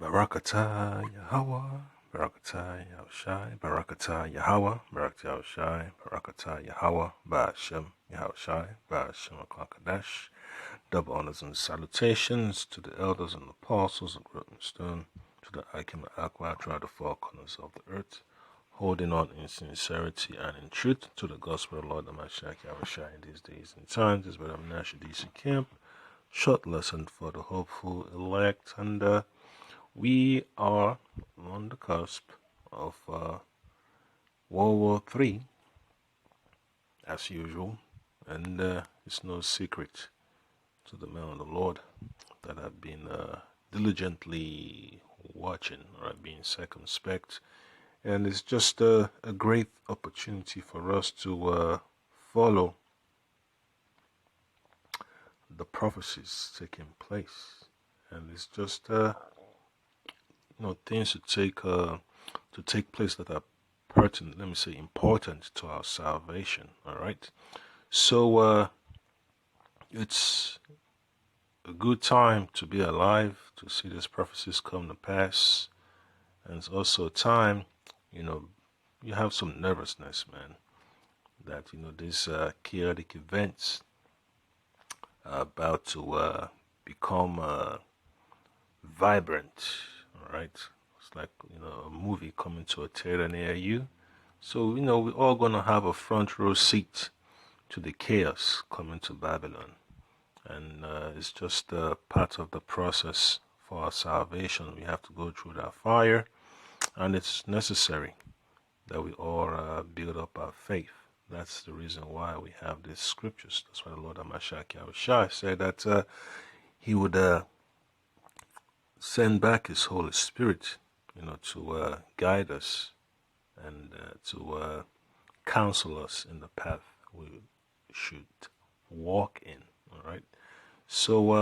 Barakatah Yahweh, Barakatah Yahushai, Barakatah Yahweh, Barakatah Yahushai, Barakatah Yahweh, Ba'ashem Yahushai, Ba'ashem HaKadosh. Double honors and salutations to the elders and apostles of Great Stone, to the Akim Aqua throughout the four corners of the earth, holding on in sincerity and in truth to the gospel of the Lord Mashiach Yahushai in these days and times. This is Brother Nash DC Camp. Short lesson for the hopeful elect, and we are on the cusp of World War III, as usual, and it's no secret to the men of the Lord that have been diligently watching or being circumspect, and it's just a great opportunity for us to follow the prophecies taking place, and it's just things to take place that are pertinent, let me say important to our salvation. All right, so it's a good time to be alive, to see these prophecies come to pass, and it's also a time, you have some nervousness, man, that these chaotic events are about to become vibrant. All right, it's like a movie coming to a theater near you. So we're all gonna have a front row seat to the chaos coming to Babylon, and it's just part of the process for our salvation. We have to go through that fire, and it's necessary that we all build up our faith. That's the reason why we have these scriptures. That's why the Lord Amashak Yahushua said that He would send back His Holy Spirit, to guide us and to counsel us in the path we should walk in. All right. So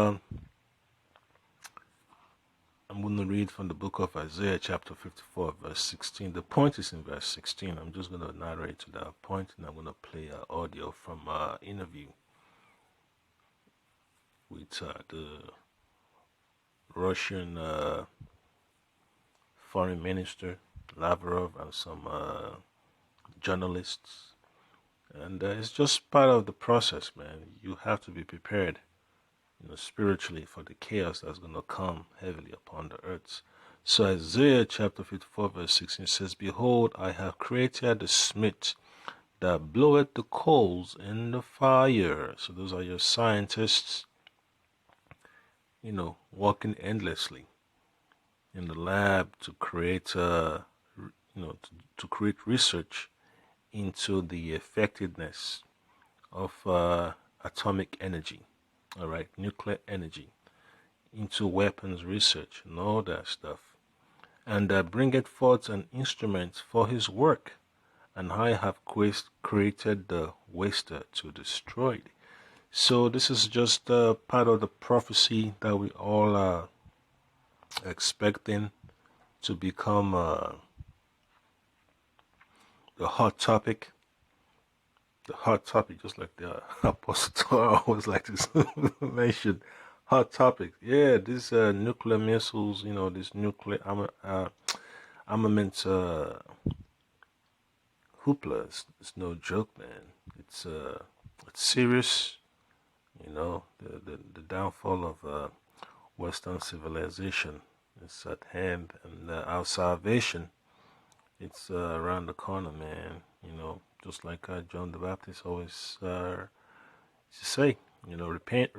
I'm going to read from the book of Isaiah, chapter 54, verse 16. The point is in verse 16. I'm just going to narrate to that point, and I'm going to play audio from an interview with the Russian foreign minister, Lavrov, and some journalists. And it's just part of the process, man. You have to be prepared, spiritually for the chaos that's going to come heavily upon the earth. So Isaiah chapter 54 verse 16 says, Behold, I have created the smith that bloweth the coals in the fire. So those are your scientists, working endlessly in the lab to create, to create research into the effectiveness of atomic energy, all right, nuclear energy, into weapons research and all that stuff, and bringeth forth an instrument for his work, and I have created the waster to destroy it. So this is just part of the prophecy that we all are expecting to become the hot topic. The hot topic, just like the apostle I always like to mention. Hot topic, yeah. These nuclear missiles, this nuclear armament hoopla. It's no joke, man. It's serious. The downfall of Western civilization is at hand, and our salvation, it's around the corner, man. Just like John the Baptist always used to say, repent,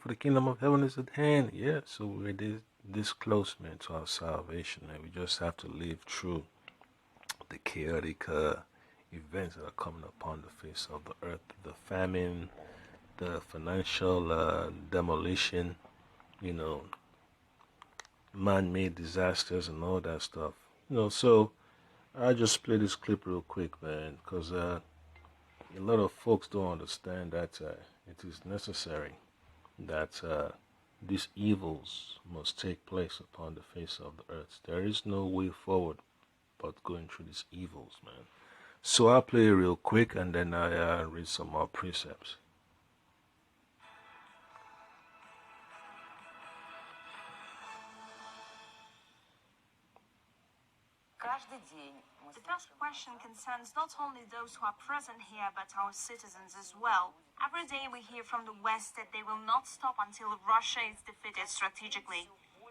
for the kingdom of heaven is at hand. Yeah, so we're this close, man, to our salvation, man. We just have to live through the chaotic events that are coming upon the face of the earth, the famine, the financial demolition, man-made disasters and all that stuff. So I just play this clip real quick, man, because a lot of folks don't understand that it is necessary that these evils must take place upon the face of the earth. There is no way forward but going through these evils, man. So I'll play it real quick, and then I read some more precepts. The first question concerns not only those who are present here, but our citizens as well. Every day we hear from the West that they will not stop until Russia is defeated strategically.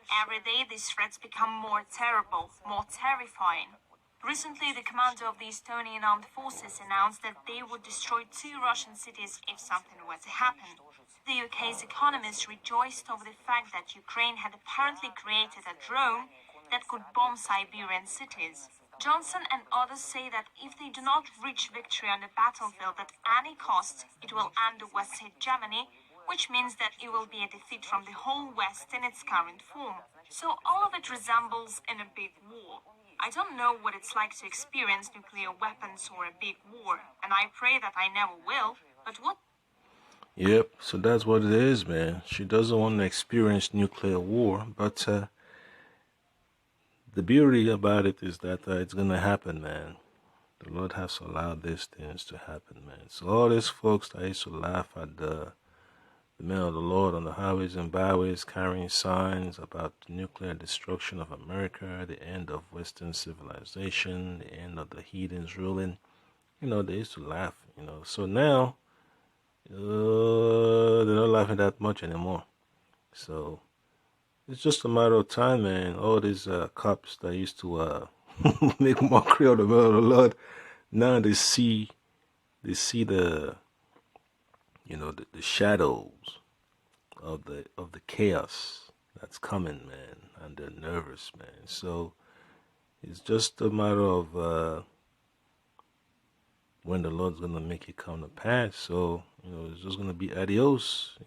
Every day these threats become more terrible, more terrifying. Recently, the commander of the Estonian armed forces announced that they would destroy 2 Russian cities if something were to happen. The UK's economists rejoiced over the fact that Ukraine had apparently created a drone that could bomb Siberian cities. Johnson and others say that if they do not reach victory on the battlefield at any cost, it will end the West's hegemony, which means that it will be a defeat from the whole West in its current form. So all of it resembles in a big war. I don't know what it's like to experience nuclear weapons or a big war, and I pray that I never will, but what? Yep, so that's what it is, man. She doesn't want to experience nuclear war, but the beauty about it is that it's going to happen, man. The Lord has allowed these things to happen, man. So all these folks that used to laugh at the men of the Lord on the highways and byways carrying signs about the nuclear destruction of America, the end of Western civilization, the end of the heathens ruling, they used to laugh, So now, they're not laughing that much anymore. So it's just a matter of time, man. All these cops that used to make mockery of the men of the Lord, now they see the the shadows of the chaos that's coming, man, and they're nervous, man. So it's just a matter of when the Lord's gonna make it come to pass. So it's just gonna be adios,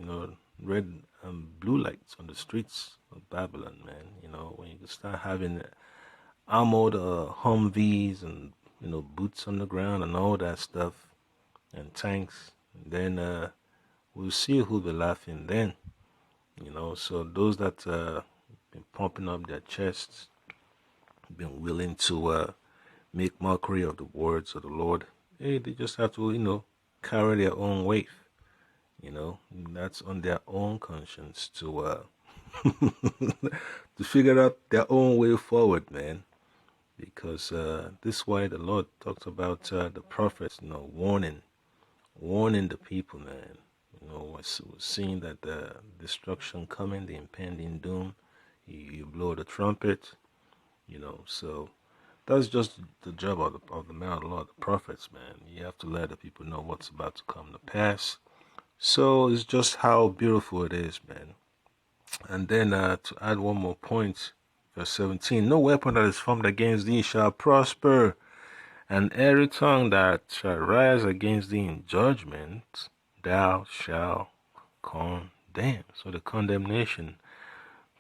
red and blue lights on the streets of Babylon, man. When you start having armored Humvees and boots on the ground and all that stuff and tanks, then we'll see who'll be laughing then. So those that been pumping up their chests, been willing to make mockery of the words of the Lord, hey, they just have to carry their own weight. That's on their own conscience to to figure out their own way forward, man. Because this is why the Lord talks about the prophets, warning the people, man. We're seeing that the destruction coming, the impending doom. You blow the trumpet, So that's just the job of the man of the Lord, the prophets, man. You have to let the people know what's about to come to pass. So it's just how beautiful it is, man. And then to add one more point, verse 17, no weapon that is formed against thee shall prosper, and every tongue that shall rise against thee in judgment, thou shalt condemn. So the condemnation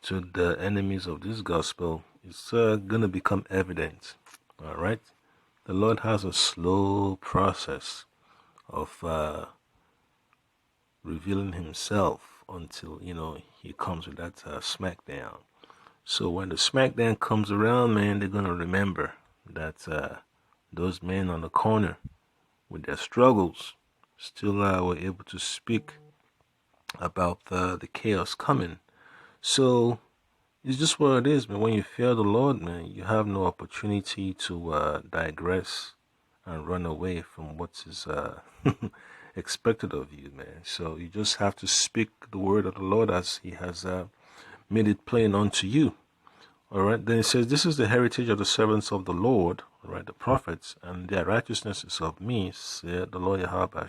to the enemies of this gospel is going to become evident. All right? The Lord has a slow process of revealing himself until, he comes with that smackdown. So when the smackdown comes around, man, they're going to remember that those men on the corner with their struggles still were able to speak about the chaos coming. So it's just what it is, man. When you fear the Lord, man, you have no opportunity to digress and run away from what is expected of you, man. So you just have to speak the word of the Lord as he has made it plain unto you. All right. Then it says, this is the heritage of the servants of the Lord, all right, the prophets, and their righteousness is of me, said the Lord Yahweh.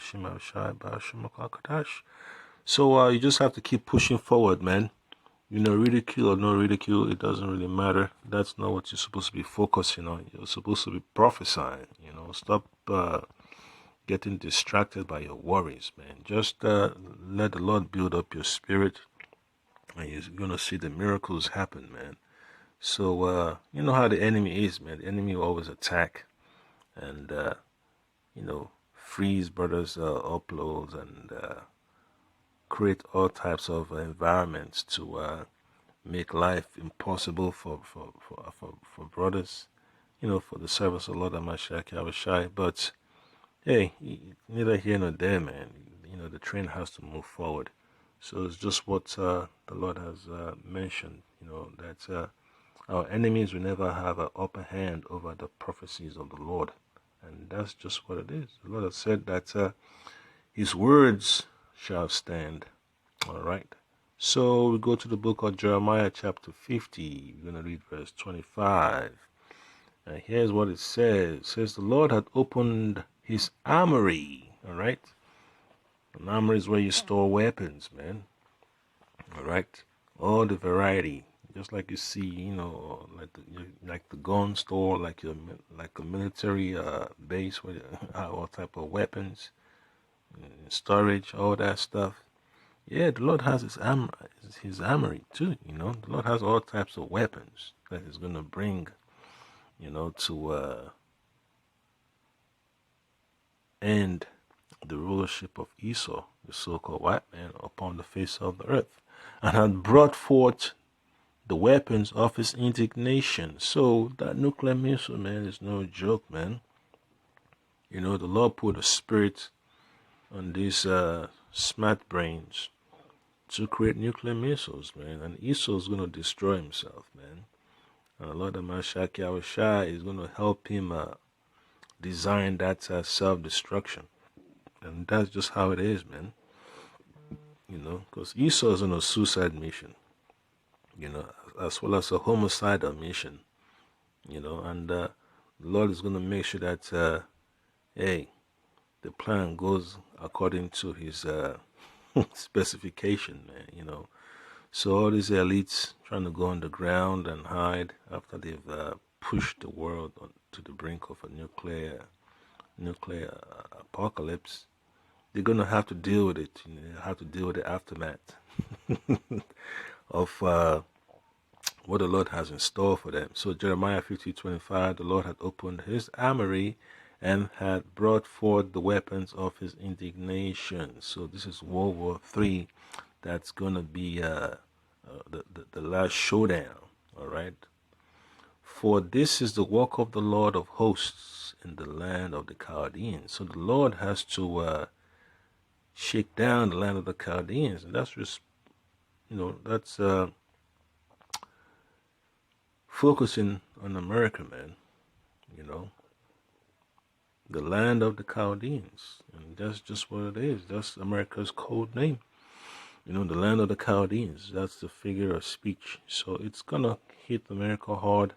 So you just have to keep pushing forward, man. Ridicule or no ridicule, it doesn't really matter. That's not what you're supposed to be focusing on. You're supposed to be prophesying, Stop getting distracted by your worries, man. Just let the Lord build up your spirit, and you're going to see the miracles happen, man. So, you know how the enemy is, man. The enemy will always attack and, freeze brothers' uploads and create all types of environments to make life impossible for brothers, for the service of Lord Amashaki Abishai. But hey, neither here nor there, man. The train has to move forward. So it's just what the Lord has mentioned, that Our enemies will never have an upper hand over the prophecies of the Lord. And that's just what it is. The Lord has said that his words shall stand. All right. So we go to the book of Jeremiah chapter 50. We're going to read verse 25. And here's what it says. It says, the Lord had opened his armory. All right. An armory is where you store weapons, man. All right. All the variety. Just like you see, like the gun store, like a military base where you have all type of weapons, storage, all that stuff. Yeah, the Lord has his armory too. The Lord has all types of weapons that He's gonna bring, to end the rulership of Esau, the so-called white man, upon the face of the earth, and had brought forth the weapons of his indignation. So that nuclear missile, man, is no joke, man. The Lord put a spirit on these smart brains to create nuclear missiles, man. And Esau's going to destroy himself, man. And the Lord Amashaki Awashai is going to help him design that self-destruction. And that's just how it is, man. Because Esau's on a suicide mission, as well as a homicidal mission, and the Lord is going to make sure that, hey, the plan goes according to his specification, man, So all these elites trying to go underground and hide after they've pushed the world to the brink of a nuclear apocalypse, they're going to have to deal with it. They have to deal with the aftermath of what the Lord has in store for them. So Jeremiah 50:25, the Lord had opened his armory and had brought forth the weapons of his indignation. So this is World War III. That's going to be the last showdown. All right. For this is the work of the Lord of hosts in the land of the Chaldeans. So the Lord has to shake down the land of the Chaldeans, and that's just, that's focusing on America, man. The land of the Chaldeans, and that's just what it is. That's America's code name. The land of the Chaldeans. That's the figure of speech. So it's gonna hit America hard,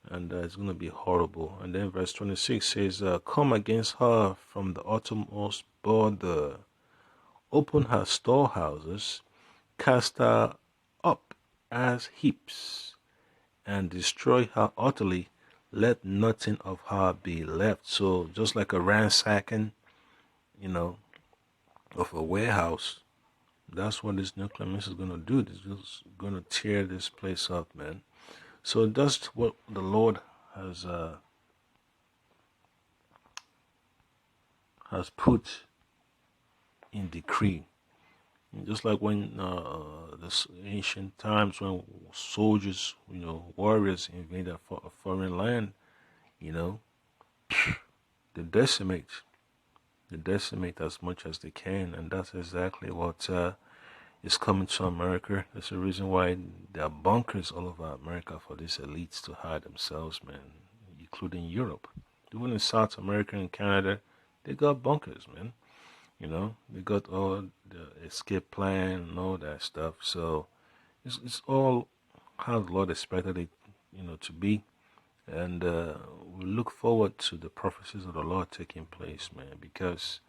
and it's gonna be horrible. And then verse 26 says, "Come against her from the uttermost border, open her storehouses, cast her up as heaps, and destroy her utterly. Let nothing of her be left." So just like a ransacking, of a warehouse, that's what this nuclear missile is going to do. It's just going to tear this place up, man. So that's what the Lord has put in decree. And just like when this ancient times when soldiers, warriors invade a foreign land, they decimate as much as they can, and that's exactly what is coming to America. That's the reason why there are bunkers all over America for these elites to hide themselves, man, including Europe. Even in South America and Canada, they got bunkers, man. They got all the escape plan and all that stuff. So it's all how the Lord expected it, to be. And we look forward to the prophecies of the Lord taking place, man, because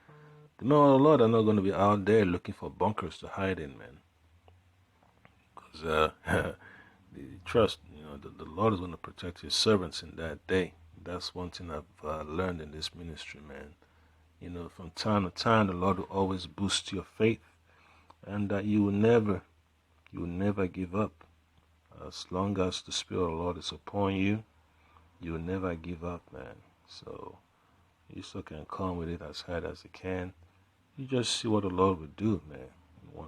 the men of the Lord are not going to be out there looking for bunkers to hide in, man. Because the trust, the Lord is going to protect his servants in that day. That's one thing I've learned in this ministry, man. From time to time, the Lord will always boost your faith, and that you will never give up. As long as the Spirit of the Lord is upon you, you will never give up, man. So you still can come with it as hard as you can. You just see what the Lord will do, man.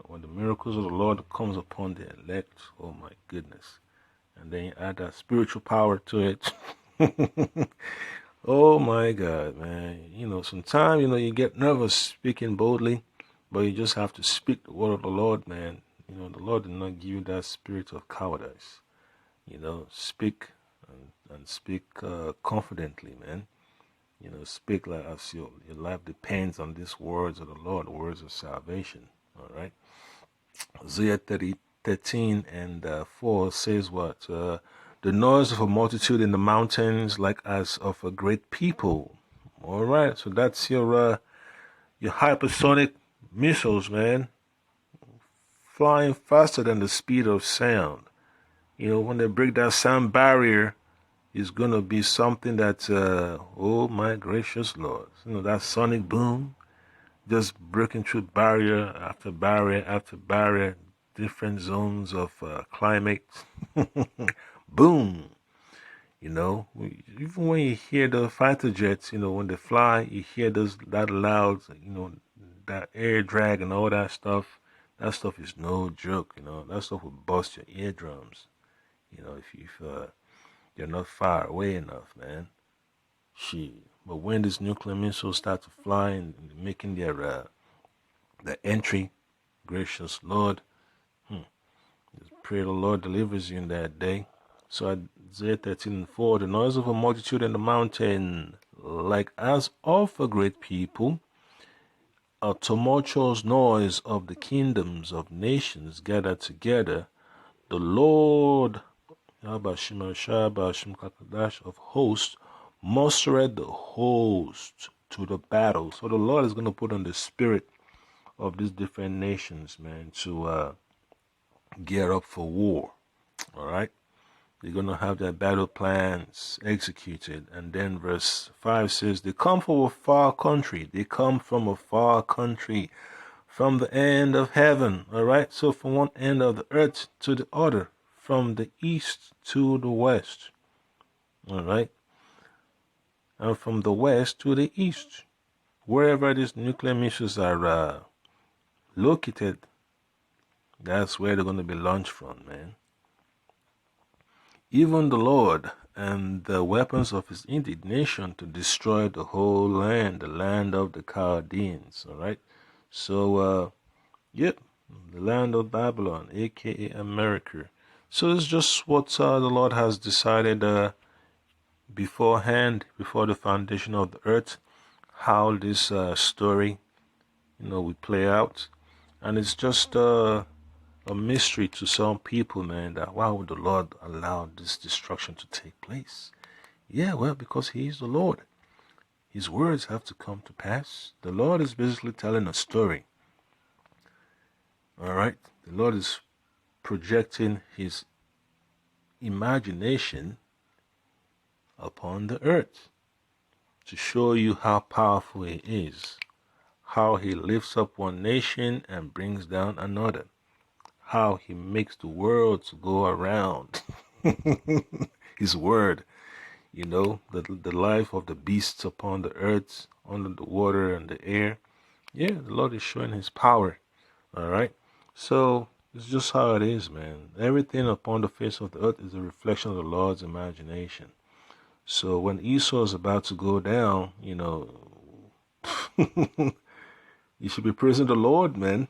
When the miracles of the Lord comes upon the elect, oh my goodness. And then you add that spiritual power to it. Oh my God, man. Sometimes, you get nervous speaking boldly, but you just have to speak the word of the Lord, man. The Lord did not give you that spirit of cowardice. Speak and speak confidently, man. Speak like as your life depends on these words of the Lord, words of salvation. All right. Isaiah 13 and 4 says what? The noise of a multitude in the mountains, like as of a great people. All right. So that's your hypersonic missiles, man, flying faster than the speed of sound. When they break that sound barrier, it's going to be something that, oh my gracious Lord, that sonic boom, just breaking through barrier after barrier after barrier, different zones of climate. Boom. Even when you hear the fighter jets, when they fly, you hear that loud, that air drag and all that stuff. That stuff is no joke, That stuff will bust your eardrums, if you're not far away enough, man. But when these nuclear missiles start to fly and making their entry, gracious Lord, pray the Lord delivers you in that day. So Isaiah 13:4, the noise of a multitude in the mountain, like as of a great people, a tumultuous noise of the kingdoms of nations gathered together. The Lord of hosts mustered the host to the battle. So the Lord is going to put on the spirit of these different nations, man, to gear up for war. All right. They're going to have their battle plans executed. And then verse 5 says, they come from a far country. They come from a far country, from the end of heaven. All right. So from one end of the earth to the other, from the east to the west. All right. And from the west to the east. Wherever these nuclear missiles are located, that's where they're going to be launched from, man. Even the Lord and the weapons of his indignation to destroy the whole land, the land of the Chaldeans. All right. So, yep, the land of Babylon, aka America. So it's just what the Lord has decided beforehand, before the foundation of the earth, how this story, will play out. And it's just a mystery to some people, man, that why would the Lord allow this destruction to take place? Yeah, well, because he is the Lord. His words have to come to pass. The Lord is basically telling a story. All right? The Lord is projecting his imagination upon the earth to show you how powerful he is, how he lifts up one nation and brings down another, how he makes the world to go around. His word, the life of the beasts upon the earth, under the water and the air. Yeah, the Lord is showing his power. All right. So it's just how it is, man. Everything upon the face of the earth is a reflection of the Lord's imagination. So when Esau is about to go down, you should be praising the Lord, man.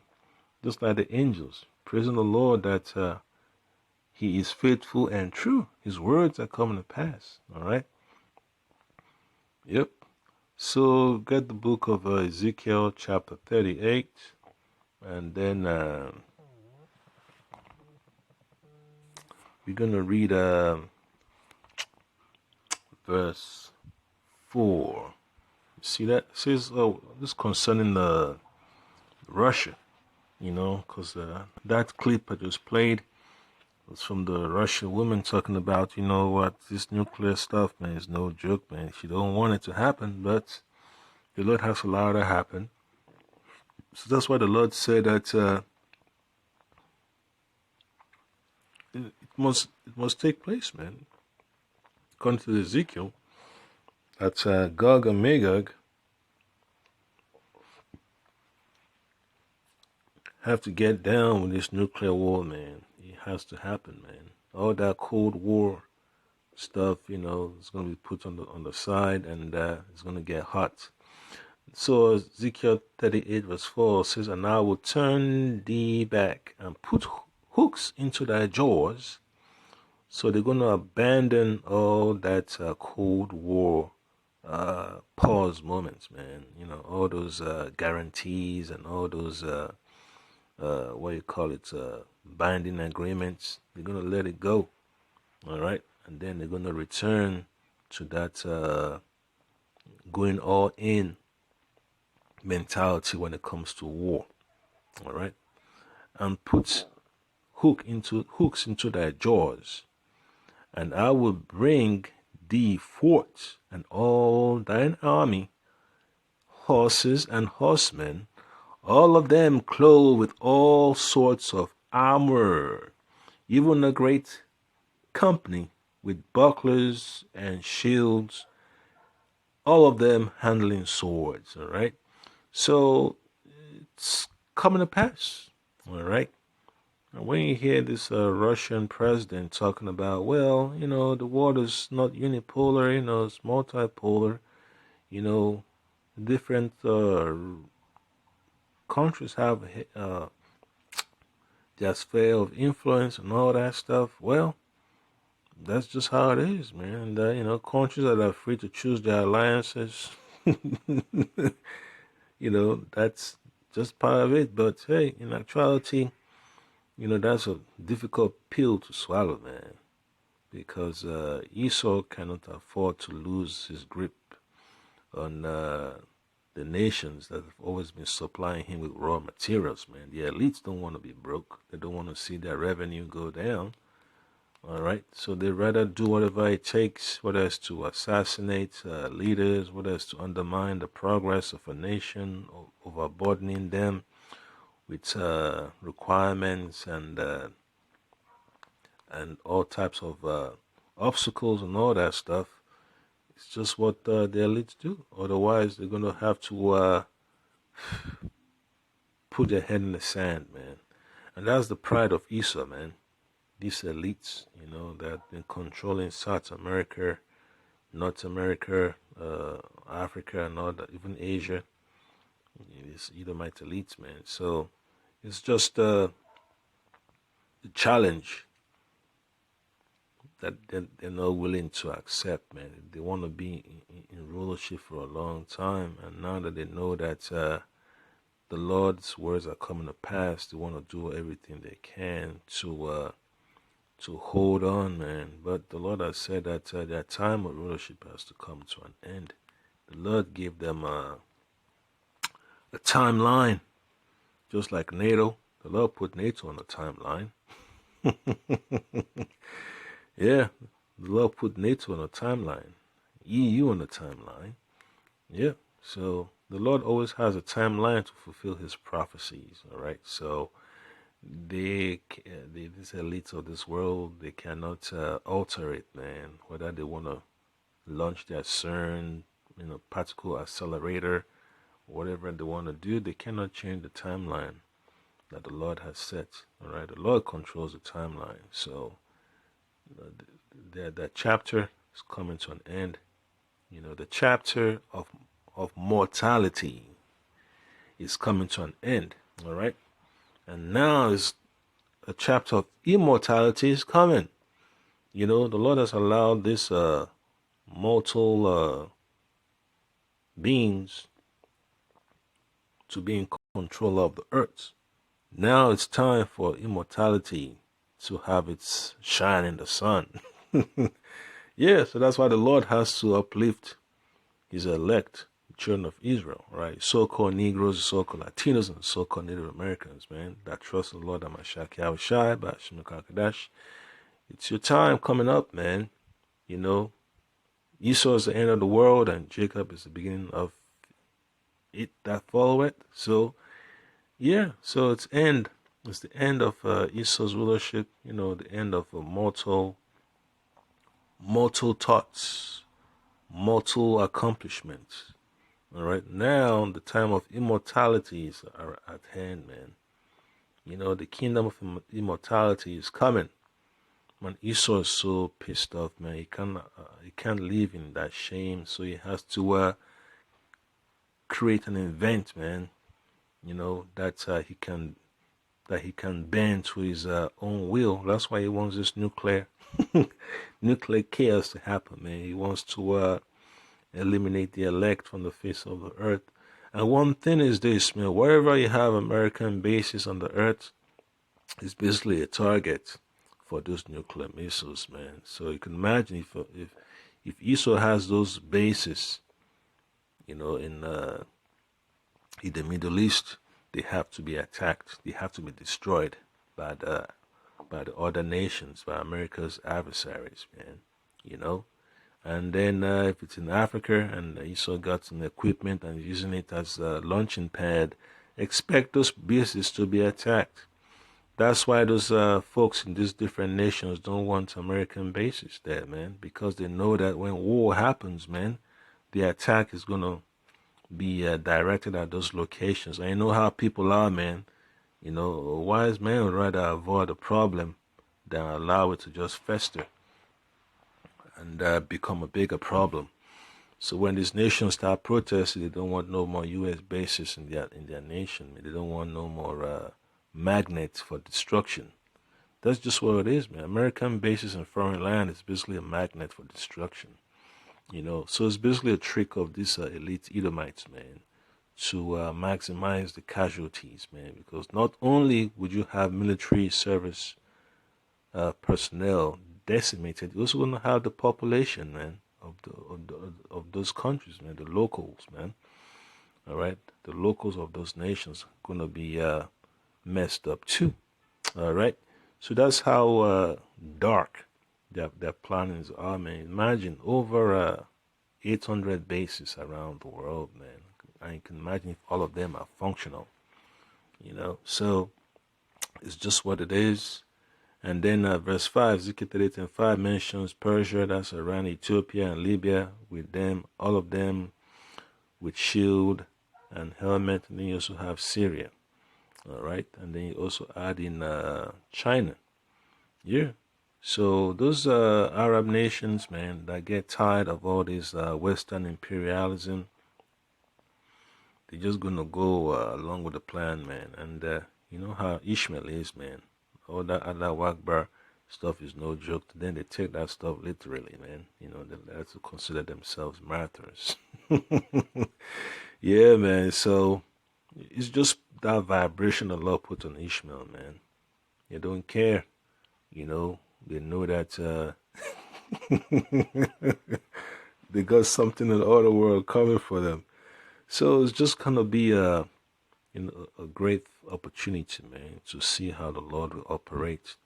Just like the angels. Praising the Lord that he is faithful and true. His words are coming to pass. All right. Yep. So get the book of Ezekiel chapter 38. And then we're going to read verse 4. See that? It says, this concerning Russia, because that clip I just played was from the Russian woman talking about, what, this nuclear stuff, man, is no joke, man. She don't want it to happen, but the Lord has allowed it to happen. So that's why the Lord said that it must take place, man. According to Ezekiel, that Gog and Magog have to get down with this nuclear war, man. It has to happen, man. All that Cold War stuff, is going to be put on the side, and it's going to get hot. So Ezekiel 38 verse 4 says, and I will turn thee back and put hooks into thy jaws, So they're going to abandon all that Cold War pause moments, man. All those guarantees and all those what you call it, binding agreements. They're going to let it go, all right, and then they're going to return to that going all in mentality when it comes to war, all right, and put hooks into their jaws. And I will bring thee forth and all thine army, horses and horsemen, all of them clothed with all sorts of armor, even a great company with bucklers and shields, all of them handling swords, all right? So it's coming to pass, all right? And when you hear this Russian president talking about, well, the world is not unipolar, it's multipolar, you know, different countries have their sphere of influence and all that stuff. Well, that's just how it is, man. And, countries that are free to choose their alliances, that's just part of it. But hey, in actuality, that's a difficult pill to swallow, man, because Esau cannot afford to lose his grip on the nations that have always been supplying him with raw materials, man. The elites don't want to be broke. They don't want to see their revenue go down. All right, so they rather do whatever it takes, whether it's to assassinate leaders, whether it's to undermine the progress of a nation, overburdening them with requirements and all types of obstacles and all that stuff. It's just what the elites do. Otherwise, they're going to have to put their head in the sand, man. And that's the pride of Esau, man. These elites, that have been controlling South America, North America, Africa, and all that, even Asia. It's Edomite elites, man. So it's just the challenge that they're not willing to accept, man. They want to be in rulership for a long time, and now that they know that the Lord's words are coming to pass, they want to do everything they can to hold on, man. But the Lord has said that their time of rulership has to come to an end. The Lord gave them a timeline, just like NATO. The Lord put NATO on a timeline. Yeah, the Lord put NATO on a timeline, EU on a timeline. Yeah, so the Lord always has a timeline to fulfill His prophecies. All right, so these elites of this world, they cannot alter it, man. Whether they want to launch their CERN, particle accelerator, whatever they want to do, they cannot change the timeline that the Lord has set. All right, the Lord controls the timeline. So that chapter is coming to an end. The chapter of mortality is coming to an end. All right, and now is a chapter of immortality is coming. The Lord has allowed this mortal beings to be in control of the earth. Now it's time for immortality to have its shine in the sun. Yeah, so that's why the Lord has to uplift His elect, the children of Israel, right? So-called Negroes, so-called Latinos, and so-called Native Americans, man, that trust in the Lord, Amashak Yahushai, Bashim Kakadash. It's your time coming up, man. Esau is the end of the world, and Jacob is the beginning of it that followeth. So, yeah, so it's the end of Esau's rulership, the end of mortal thoughts, mortal accomplishments. All right, now the time of immortality is at hand, man. The kingdom of immortality is coming. Man, Esau is so pissed off, man. He can't live in that shame, so he has to create an event, man. That he can that he can bend to his own will. That's why he wants this nuclear chaos to happen, man. He wants to eliminate the elect from the face of the earth. And one thing is this, man, wherever you have American bases on the earth, it's basically a target for those nuclear missiles, man. So you can imagine if Israel has those bases, in the Middle East, they have to be attacked. They have to be destroyed by the other nations, by America's adversaries, man. And then if it's in Africa and Israel got some equipment and using it as a launching pad, expect those bases to be attacked. That's why those folks in these different nations don't want American bases there, man, because they know that when war happens, man, the attack is going to be directed at those locations. And you know how people are, man. A wise man would rather avoid a problem than allow it to just fester and become a bigger problem. So when these nations start protesting, they don't want no more U.S. bases in their nation. They don't want no more magnets for destruction. That's just what it is, man. American bases in foreign land is basically a magnet for destruction. So it's basically a trick of these elite Edomites, man, to maximize the casualties, man, because not only would you have military service personnel decimated, you also want to have the population, man, of those countries, man, the locals, man. All right, the locals of those nations gonna be messed up too. All right, so that's how dark their plannings are, man. Imagine over 800 bases around the world, man. I can imagine if all of them are functional, So it's just what it is. And then verse 5, Ezekiel 38:5 mentions Persia, that's around Ethiopia and Libya, with them, all of them with shield and helmet. And then you also have Syria, all right? And then you also add in China. Yeah. So those Arab nations, man, that get tired of all this Western imperialism, they're just going to go along with the plan, man. And you know how Ishmael is, man. All that Allah Akbar stuff is no joke. Then they take that stuff literally, man. They have to consider themselves martyrs. Yeah, man. So it's just that vibration Allah put on Ishmael, man. They don't care. They know that they got something in the other world coming for them. So it's just gonna be a great opportunity, man, to see how the Lord will operate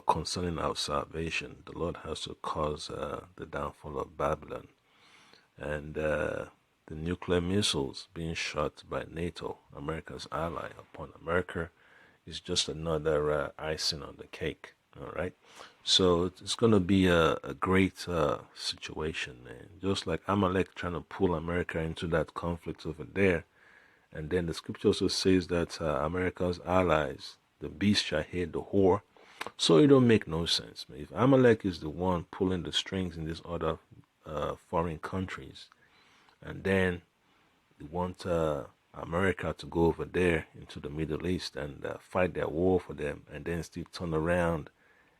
concerning our salvation. The Lord has to cause the downfall of Babylon, and the nuclear missiles being shot by NATO, America's ally, upon America, is just another icing on the cake. All right, so it's going to be a great situation, man. Just like Amalek trying to pull America into that conflict over there, and then the scripture also says that America's allies, the beast shall hate the whore. So it don't make no sense, man. If Amalek is the one pulling the strings in these other foreign countries, and then they want America to go over there into the Middle East and fight their war for them, and then still turn around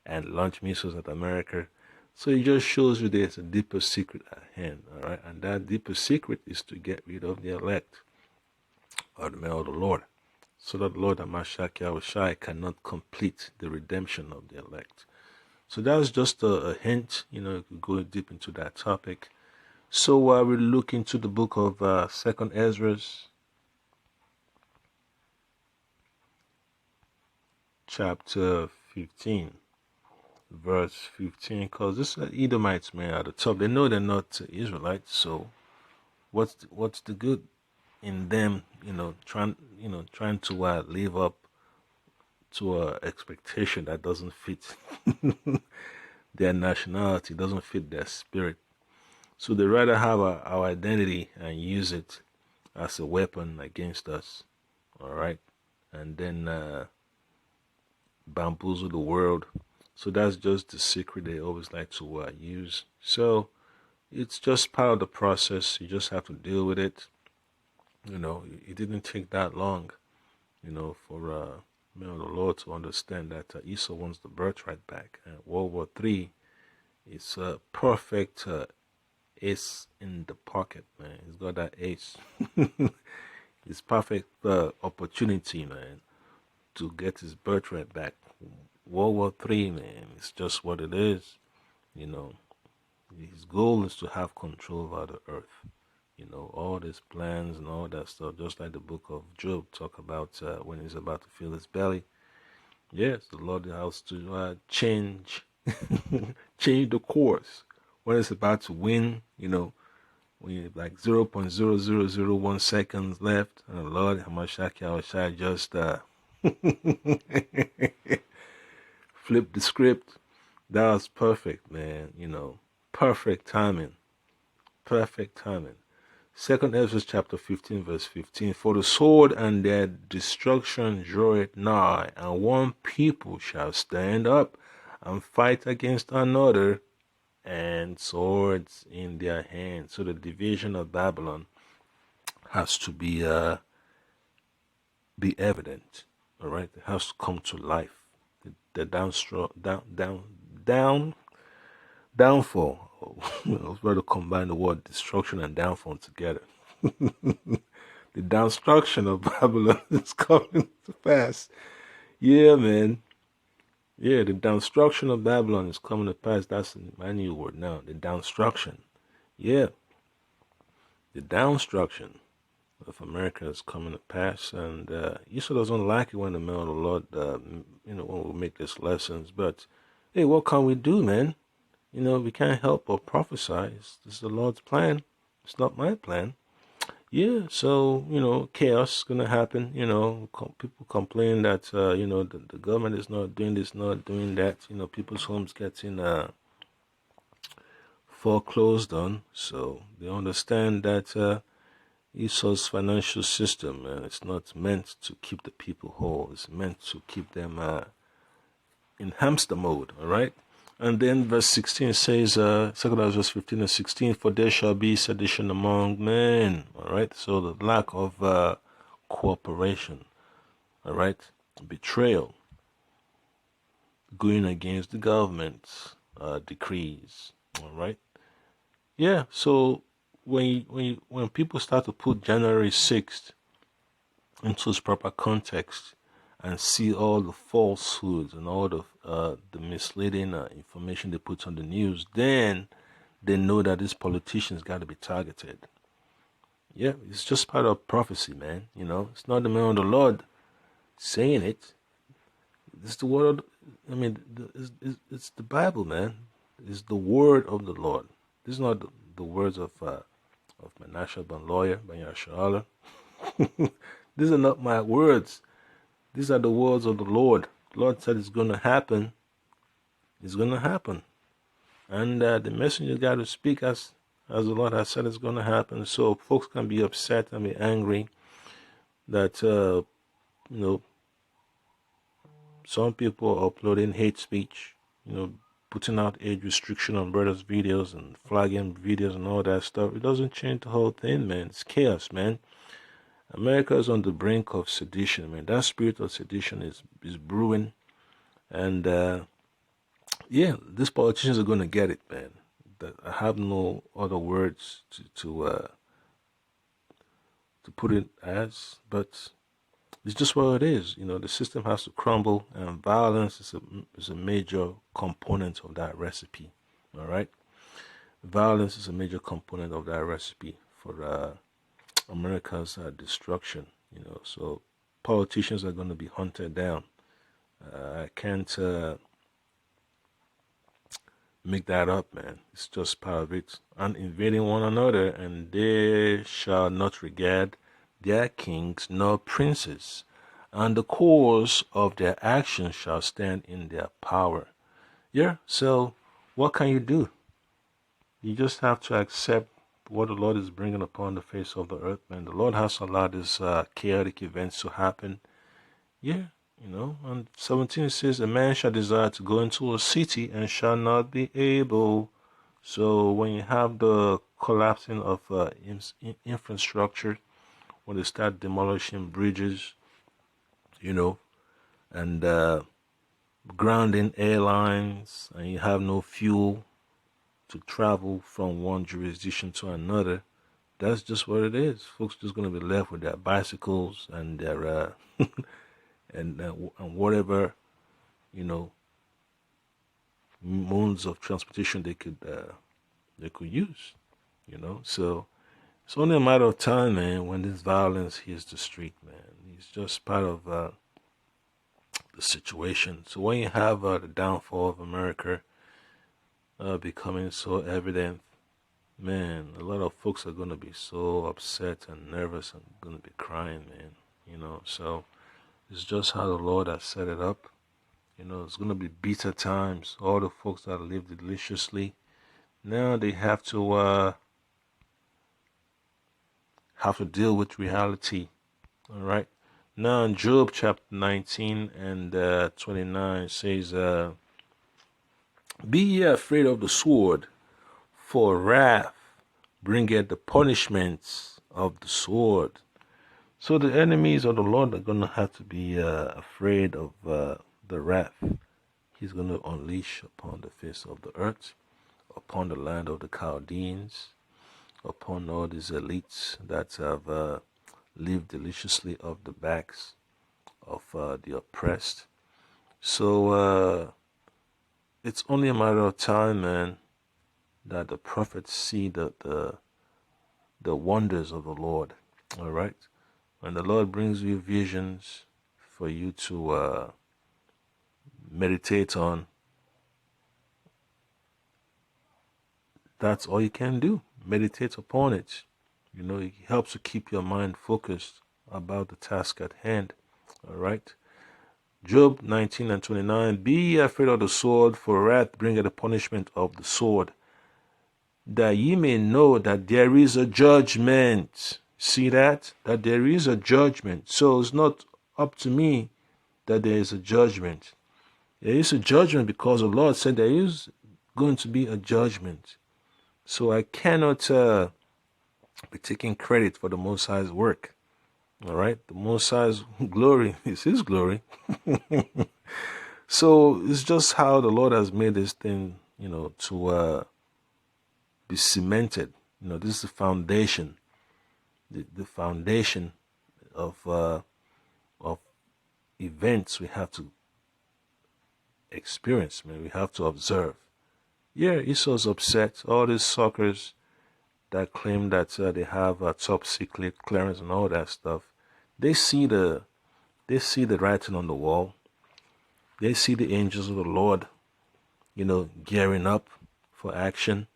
and launch missiles at America. So it just shows you there's a deeper secret at hand, all right? And that deeper secret is to get rid of the elect, or the man of the Lord, so that the Lord Amashak Yahushai cannot complete the redemption of the elect. So that's just a hint, you could go deep into that topic. So we look into the book of 2nd Ezra, chapter 15, verse 15, because this Edomites, man, at the top, they know they're not Israelites, so what's the good in them, trying to live up to a expectation that doesn't fit their nationality, doesn't fit their spirit. So they rather have our identity and use it as a weapon against us, all right? And then bamboozle the world. So that's just the secret they always like to use. So it's just part of the process. You just have to deal with it. It didn't take that long, for men of the Lord to understand that Esau wants the birthright back. And World War III is a perfect ace in the pocket, man. He's got that ace. It's perfect opportunity, man, to get his birthright back. World War III, man, it's just what it is. His goal is to have control over the earth. All these plans and all that stuff, just like the book of Job talk about when he's about to fill his belly. Yes, the Lord has to change the course. When it's about to win, when you have like 0.0001 seconds left, and the Lord Hamashaki just flip the script. That was perfect, man. Perfect timing. Perfect timing. Second Ezra chapter 15, verse 15. For the sword and their destruction draweth nigh, and one people shall stand up and fight against another, and swords in their hands. So the division of Babylon has to be evident. All right, it has to come to life. The downfall. I was about to combine the word destruction and downfall together. The destruction of Babylon is coming to pass. Yeah, man. Yeah, the destruction of Babylon is coming to pass. That's my new word now. The destruction. Yeah. The destruction of America is coming to pass. And Esau doesn't like it when the man of the Lord, when we make these lessons. But, hey, what can we do, man? We can't help but prophesy. This is the Lord's plan. It's not my plan. Yeah, so, chaos is going to happen. People complain that, the government is not doing this, not doing that. People's homes getting foreclosed on. So they understand that Esau's financial system, it's not meant to keep the people whole. It's meant to keep them in hamster mode, all right? And then verse 16 says, 2 verse 15 and 16, for there shall be sedition among men, all right? So the lack of cooperation, all right? Betrayal, going against the government's decrees, all right? Yeah, so when people start to put January 6th into its proper context and see all the falsehoods and all the misleading information they put on the news, then they know that these politicians got to be targeted. Yeah, it's just part of prophecy, man. It's not the man of the Lord saying it. It's the word. It's the Bible, man. It's the word of the Lord. This is not the words of Menashe ben Lawyer, ben Yashala. These are not my words. These are the words of the Lord. The Lord said it's going to happen. It's going to happen. And the messenger got to speak as the Lord has said it's going to happen. So folks can be upset and be angry that, some people are uploading hate speech, putting out age restriction on brothers' videos and flagging videos and all that stuff. It doesn't change the whole thing, man. It's chaos, man. America is on the brink of sedition, man. That spirit of sedition is brewing. And, these politicians are going to get it, man. I have no other words to put it as, but it's just what it is. The system has to crumble, and violence is a major component of that recipe. All right, violence is a major component of that recipe for America's destruction. So politicians are going to be hunted down. I can't make that up, man. It's just part of it. And invading one another, and they shall not regard their kings nor princes, and the course of their actions shall stand in their power. Yeah, so what can you do? You just have to accept what the Lord is bringing upon the face of the earth, man. The Lord has allowed these chaotic events to happen. Yeah, and 17 says, a man shall desire to go into a city and shall not be able. So when you have the collapsing of infrastructure, when they start demolishing bridges, you know, and grounding airlines, and you have no fuel to travel from one jurisdiction to another. That's just what it is. Folks just gonna be left with their bicycles and their and whatever, you know, modes of transportation they could use. So it's only a matter of time, man, when this violence hits the street, man. It's just part of the situation. So when you have the downfall of America becoming so evident, man, a lot of folks are gonna be so upset and nervous and gonna be crying, man. So it's just how the Lord has set it up. It's gonna be bitter times. All the folks that live deliciously, now they have to deal with reality. All right. Now in Job chapter 19 and 29 says, "Be ye afraid of the sword, for wrath bringeth the punishments of the sword." So the enemies of the Lord are going to have to be afraid of the wrath He's going to unleash upon the face of the earth, upon the land of the Chaldeans, upon all these elites that have lived deliciously off the backs of the oppressed. So it's only a matter of time, man, that the prophets see the wonders of the Lord. All right, when the Lord brings you visions for you to meditate on, that's all you can do. Meditate upon it. It helps to keep your mind focused about the task at hand. All right. Job 19 and 29. "Be ye afraid of the sword, for wrath bringeth the punishment of the sword, that ye may know that there is a judgment." See that? That there is a judgment. So it's not up to me that there is a judgment. There is a judgment because the Lord said there is going to be a judgment. So I cannot be taking credit for the Most High's work. All right? The Most High's glory is His glory. So it's just how the Lord has made this thing, to be cemented. This is the foundation, the foundation of events we have to experience, man. We have to observe. Yeah, Esau's upset. All these suckers that claim that they have a top secret clearance and all that stuff, they see the writing on the wall. They see the angels of the Lord, gearing up for action.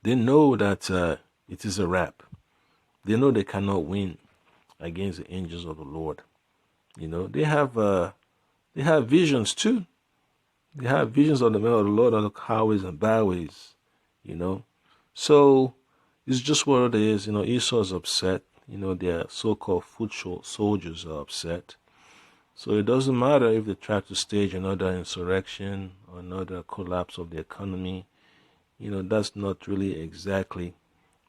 They know that it is a wrap. They know they cannot win against the angels of the Lord. They have visions too. They have visions of the men of the Lord on the highways and byways. So it's just what it is. Esau's upset. Their so-called foot soldiers are upset. So it doesn't matter if they try to stage another insurrection or another collapse of the economy. That's not really exactly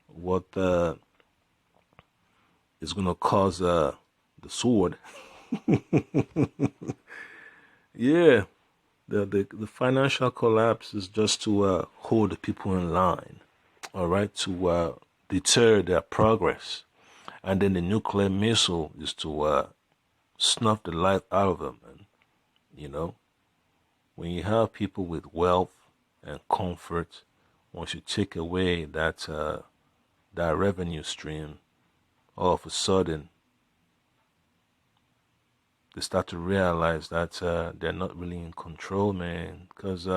what is going to cause the sword. Yeah, the financial collapse is just to hold the people in line, all right, to deter their progress. And then the nuclear missile is to snuff the life out of them. And, when you have people with wealth and comfort, once you take away that revenue stream, all of a sudden they start to realize that they're not really in control, man. Because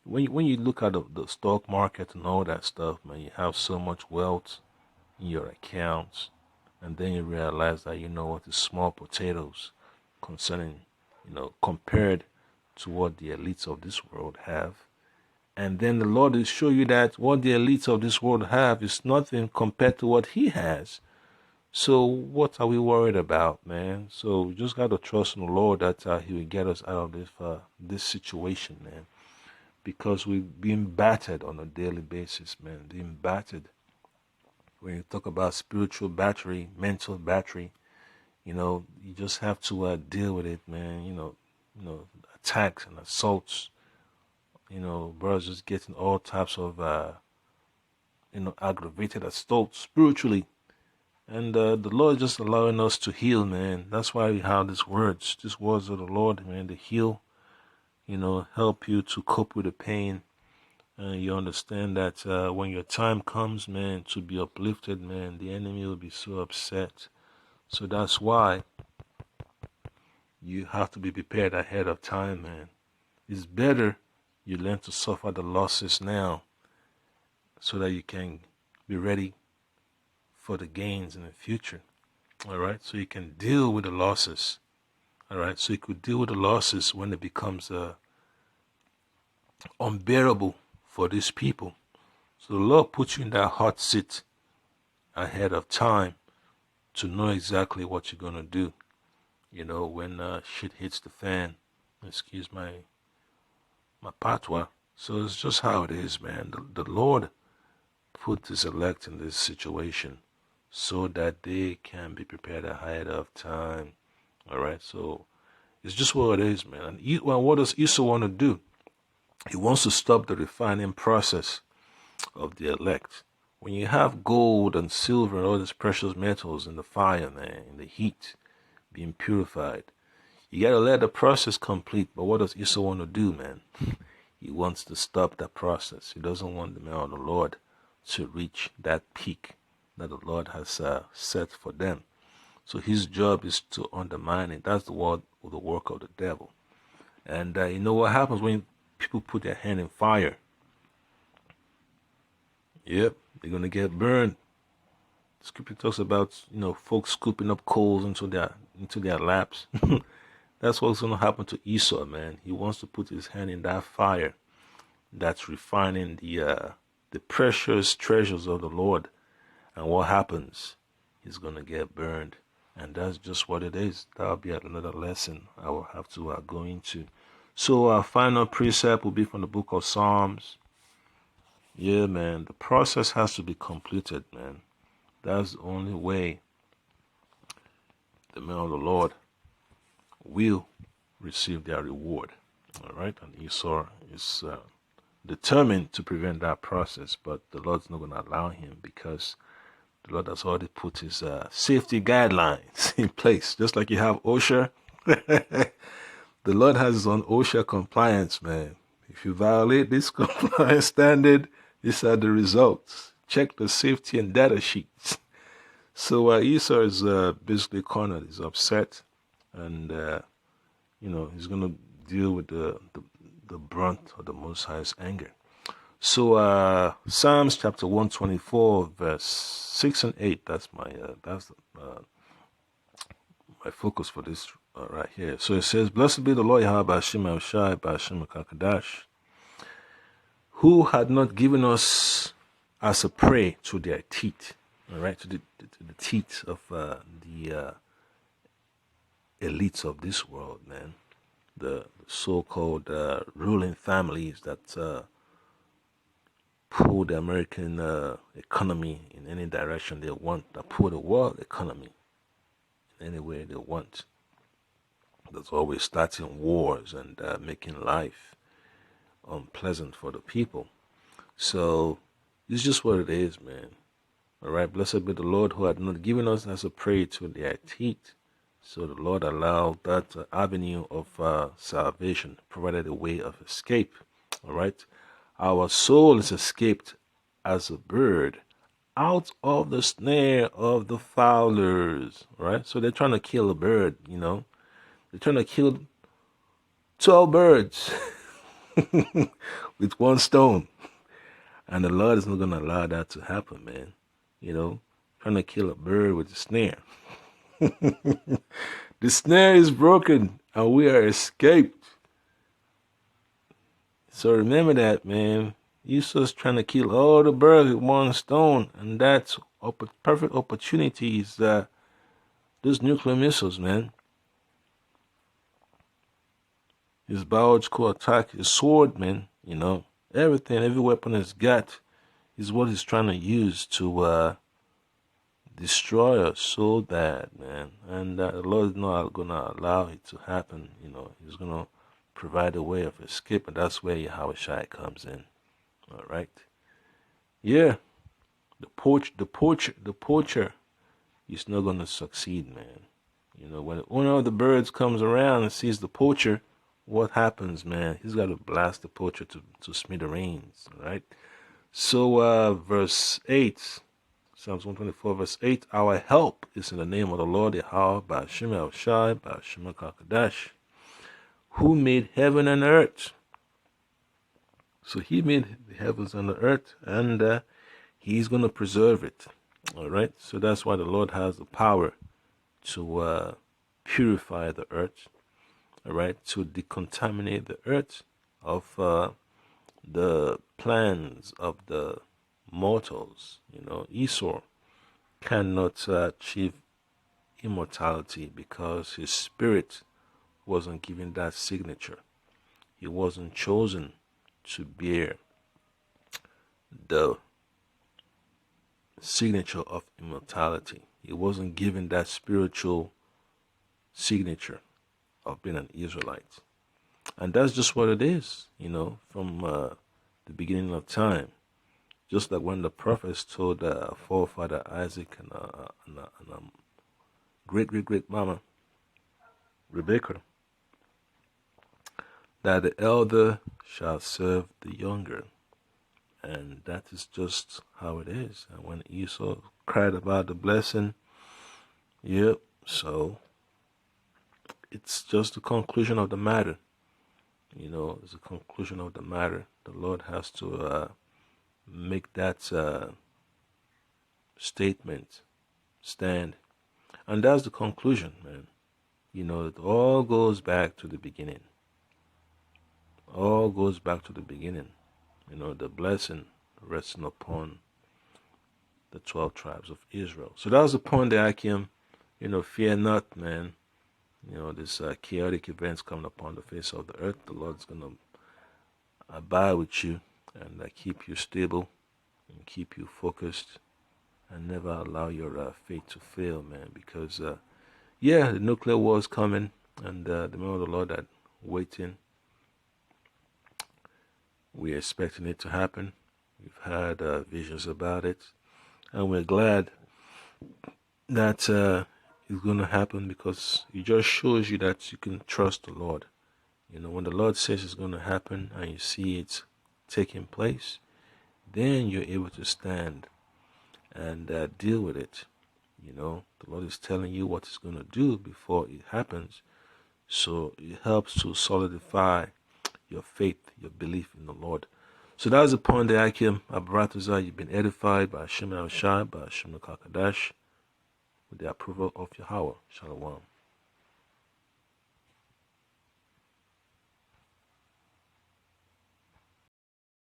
when you look at the stock market and all that stuff, man, you have so much wealth in your accounts, and then you realize that what is small potatoes concerning, compared to what the elites of this world have. And then the Lord will show you that what the elites of this world have is nothing compared to what He has. So what are we worried about, man? So we just got to trust in the Lord that He will get us out of this situation, man. Because we're being battered on a daily basis, man. Being battered. When you talk about spiritual battery, mental battery, You just have to deal with it, man. Attacks and assaults. Brothers just getting all types of aggravated assaults spiritually. And the Lord just allowing us to heal, man. That's why we have these words of the Lord, man, to heal, help you to cope with the pain. And you understand that when your time comes, man, to be uplifted, man, the enemy will be so upset. So that's why you have to be prepared ahead of time, man. It's better you learn to suffer the losses now so that you can be ready for the gains in the future. All right, so you can deal with the losses. All right, so you could deal with the losses when it becomes unbearable for these people. So the Lord puts you in that hot seat ahead of time to know exactly what you're going to do. When shit hits the fan, excuse my patois. So it's just how it is, man. The Lord put his elect in this situation so that they can be prepared ahead of time. All right, so it's just what it is, man. And what does Esau want to do? He wants to stop the refining process of the elect. When you have gold and silver and all these precious metals in the fire, man, in the heat, being purified, you gotta let the process complete. But what does Esau want to do, man? He wants to stop that process. He doesn't want the man of the Lord to reach that peak that the Lord has set for them. So his job is to undermine it. That's the work of the devil. And you know what happens when people put their hand in fire? Yep, they're gonna get burned. Scripture talks about folks scooping up coals into their laps. That's what's gonna happen to Esau, man. He wants to put his hand in that fire that's refining the precious treasures of the Lord. And what happens? He's gonna get burned. And that's just what it is. That'll be another lesson I will have to go into. So our final precept will be from the book of Psalms. Yeah, man, the process has to be completed, man. That's the only way the men of the Lord will receive their reward. All right, and Esau is determined to prevent that process, but the Lord's not going to allow him because the Lord has already put his safety guidelines in place. Just like you have OSHA, the Lord has his own OSHA compliance, man. If you violate this compliance standard, these are the results. Check the safety and data sheets. So Esau is basically cornered. He's upset, and he's going to deal with the brunt of the Most High's anger. So Psalms chapter 124, verse 6 and 8. That's my focus for this right here. So it says, "Blessed be the Lord Yahweh Ba'ashem Shai Ba'ashem Kakadash, who had not given us as a prey to their teeth." All right, to the teeth of the elites of this world, man. The so-called ruling families that pull the American economy in any direction they want, that pull the world economy in any way they want. That's always starting wars and making life unpleasant for the people. So it's just what it is, man. All right, blessed be the Lord who had not given us as a prey to their teeth. So the Lord allowed that avenue of salvation, provided a way of escape. All right, our soul is escaped as a bird out of the snare of the fowlers. All right, so they're trying to kill a bird. They're trying to kill 12 birds with one stone, and the Lord is not going to allow that to happen, man. Trying to kill a bird with a snare. The snare is broken and we are escaped. So remember that, man. Esau's trying to kill all the birds with one stone, and that's perfect opportunities. Those nuclear missiles, man. His biological attack, his sword, man. Everything, every weapon he's got is what he's trying to use to destroy us so bad, man. And the Lord is not going to allow it to happen. He's going to provide a way of escape, and that's where Yahweh Shai comes in. All right. Yeah, the poacher is not going to succeed, man. When one of the birds comes around and sees the poacher, what happens, man? He's got to blast the poacher to smithereens, all right? So, verse 8, Psalms 124, verse 8, our help is in the name of the Lord, Yahweh, Ba'ashem El-Shai, Ba'ashem HaKadosh, who made heaven and earth. So he made the heavens and the earth, and he's going to preserve it, all right? So that's why the Lord has the power to purify the earth, all right, to decontaminate the earth of the plans of the mortals. Esau cannot achieve immortality because his spirit wasn't given that signature. He wasn't chosen to bear the signature of immortality. He wasn't given that spiritual signature of being an Israelite. And that's just what it is, from the beginning of time. Just like when the prophets told forefather Isaac and great mama Rebekah that the elder shall serve the younger. And that is just how it is. And when Esau cried about the blessing, yep, so it's just the conclusion of the matter. It's a conclusion of the matter. The Lord has to make that statement stand. And that's the conclusion, man. It all goes back to the beginning. All goes back to the beginning. The blessing resting upon the 12 tribes of Israel. So that was the point that I came, fear not, man. This chaotic events coming upon the face of the earth. The Lord's going to abide with you and keep you stable and keep you focused and never allow your faith to fail, man. Because, the nuclear war is coming, and the men of the Lord are waiting. We're expecting it to happen. We've had visions about it, and we're glad that it's going to happen, because it just shows you that you can trust the Lord. When the Lord says it's going to happen and you see it taking place, then you're able to stand and deal with it. The Lord is telling you what He's going to do before it happens, so it helps to solidify your faith, your belief in the Lord. So that's the point that I came. Abaratazah, you've been edified by Hashem El-Shai, by Hashem HaKadosh, with the approval of Yahweh. Shalom.